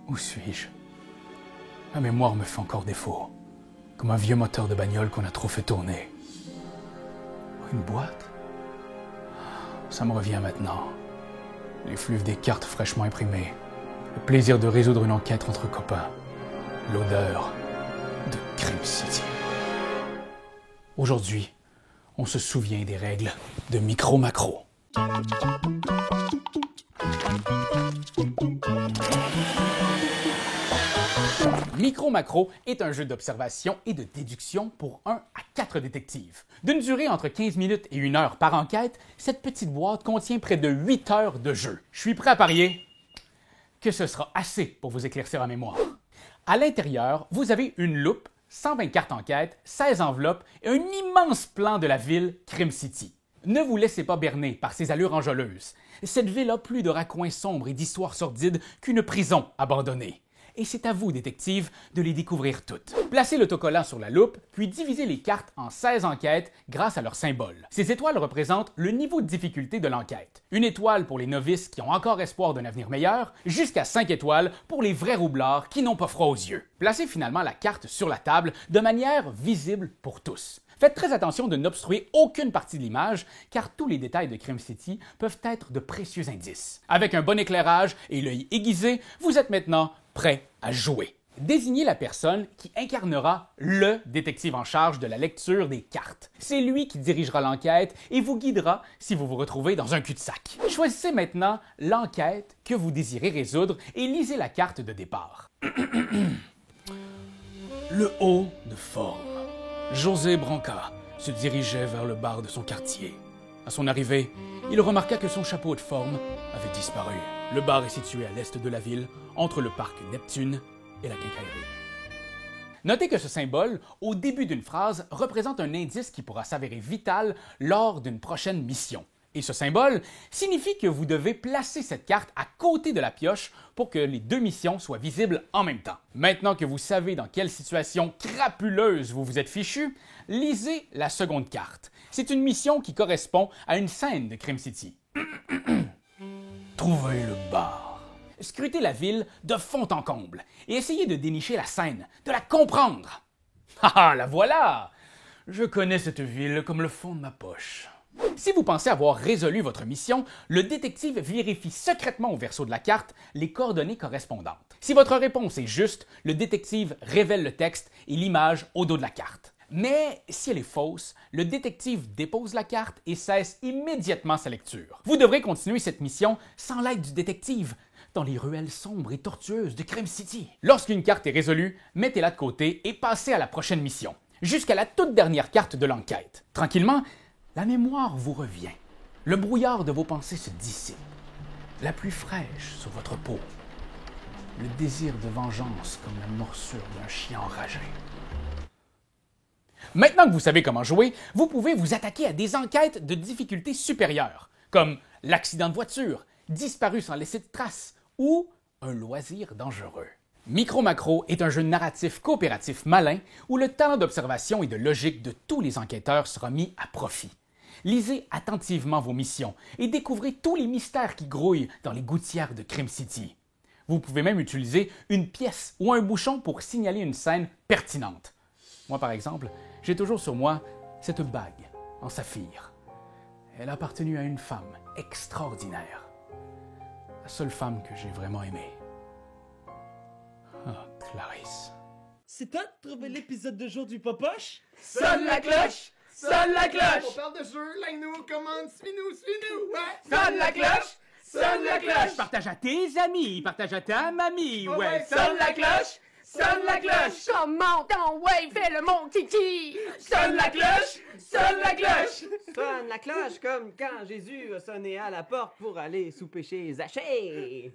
Où suis-je? Ma mémoire me fait encore défaut, comme un vieux moteur de bagnole qu'on a trop fait tourner. Une boîte? Ça me revient maintenant. L'effluve des cartes fraîchement imprimées, le plaisir de résoudre une enquête entre copains, l'odeur de Crime City. Aujourd'hui, on se souvient des règles de micro-macro. Micro-macro est un jeu d'observation et de déduction pour 1 à 4 détectives. D'une durée entre 15 minutes et 1 heure par enquête, cette petite boîte contient près de 8 heures de jeu. Je suis prêt à parier que ce sera assez pour vous éclaircir la mémoire. À l'intérieur, vous avez une loupe, 120 cartes enquête, 16 enveloppes et un immense plan de la ville Crime City. Ne vous laissez pas berner par ses allures enjôleuses. Cette ville a plus de raccoins sombres et d'histoires sordides qu'une prison abandonnée. Et c'est à vous, détectives, de les découvrir toutes. Placez l'autocollant sur la loupe, puis divisez les cartes en 16 enquêtes grâce à leurs symboles. Ces étoiles représentent le niveau de difficulté de l'enquête. Une étoile pour les novices qui ont encore espoir d'un avenir meilleur, jusqu'à 5 étoiles pour les vrais roublards qui n'ont pas froid aux yeux. Placez finalement la carte sur la table de manière visible pour tous. Faites très attention de n'obstruer aucune partie de l'image, car tous les détails de Crime City peuvent être de précieux indices. Avec un bon éclairage et l'œil aiguisé, vous êtes maintenant prêt à jouer. Désignez la personne qui incarnera le détective en charge de la lecture des cartes. C'est lui qui dirigera l'enquête et vous guidera si vous vous retrouvez dans un cul-de-sac. Choisissez maintenant l'enquête que vous désirez résoudre et lisez la carte de départ. Le haut de forme. José Branca se dirigeait vers le bar de son quartier. À son arrivée, il remarqua que son chapeau de forme avait disparu. Le bar est situé à l'est de la ville, entre le parc Neptune et la quincaillerie. Notez que ce symbole, au début d'une phrase, représente un indice qui pourra s'avérer vital lors d'une prochaine mission. Et ce symbole signifie que vous devez placer cette carte à côté de la pioche pour que les deux missions soient visibles en même temps. Maintenant que vous savez dans quelle situation crapuleuse vous vous êtes fichu, lisez la seconde carte. C'est une mission qui correspond à une scène de Crime City. Trouvez le bar. Scrutez la ville de fond en comble et essayez de dénicher la scène, de la comprendre. Ah, la voilà! Je connais cette ville comme le fond de ma poche. Si vous pensez avoir résolu votre mission, le détective vérifie secrètement au verso de la carte les coordonnées correspondantes. Si votre réponse est juste, le détective révèle le texte et l'image au dos de la carte. Mais si elle est fausse, le détective dépose la carte et cesse immédiatement sa lecture. Vous devrez continuer cette mission sans l'aide du détective, dans les ruelles sombres et tortueuses de Crime City. Lorsqu'une carte est résolue, mettez-la de côté et passez à la prochaine mission, jusqu'à la toute dernière carte de l'enquête. Tranquillement, la mémoire vous revient. Le brouillard de vos pensées se dissipe. La pluie fraîche sur votre peau. Le désir de vengeance comme la morsure d'un chien enragé. Maintenant que vous savez comment jouer, vous pouvez vous attaquer à des enquêtes de difficulté supérieure, comme l'accident de voiture, disparu sans laisser de traces, ou un loisir dangereux. Micro-macro est un jeu narratif coopératif malin où le talent d'observation et de logique de tous les enquêteurs sera mis à profit. Lisez attentivement vos missions et découvrez tous les mystères qui grouillent dans les gouttières de Crime City. Vous pouvez même utiliser une pièce ou un bouchon pour signaler une scène pertinente. Moi, par exemple, j'ai toujours sur moi cette bague en saphir. Elle a appartenu à une femme extraordinaire. La seule femme que j'ai vraiment aimée. Ah, Clarisse. C'est toi de trouver l'épisode de jour du Popoche? Sonne la cloche! Sonne la cloche! On parle de jeu, like-nous, commande, suis-nous, ouais! Sonne la cloche! Sonne la cloche! Partage à tes amis, partage à ta mamie, ouais! Sonne la cloche! Sonne la cloche! Comment ton ouais, fais-le mon kiki! Sonne la cloche! Sonne la cloche! Sonne la cloche comme quand Jésus a sonné à la porte pour aller souper chez Zachée.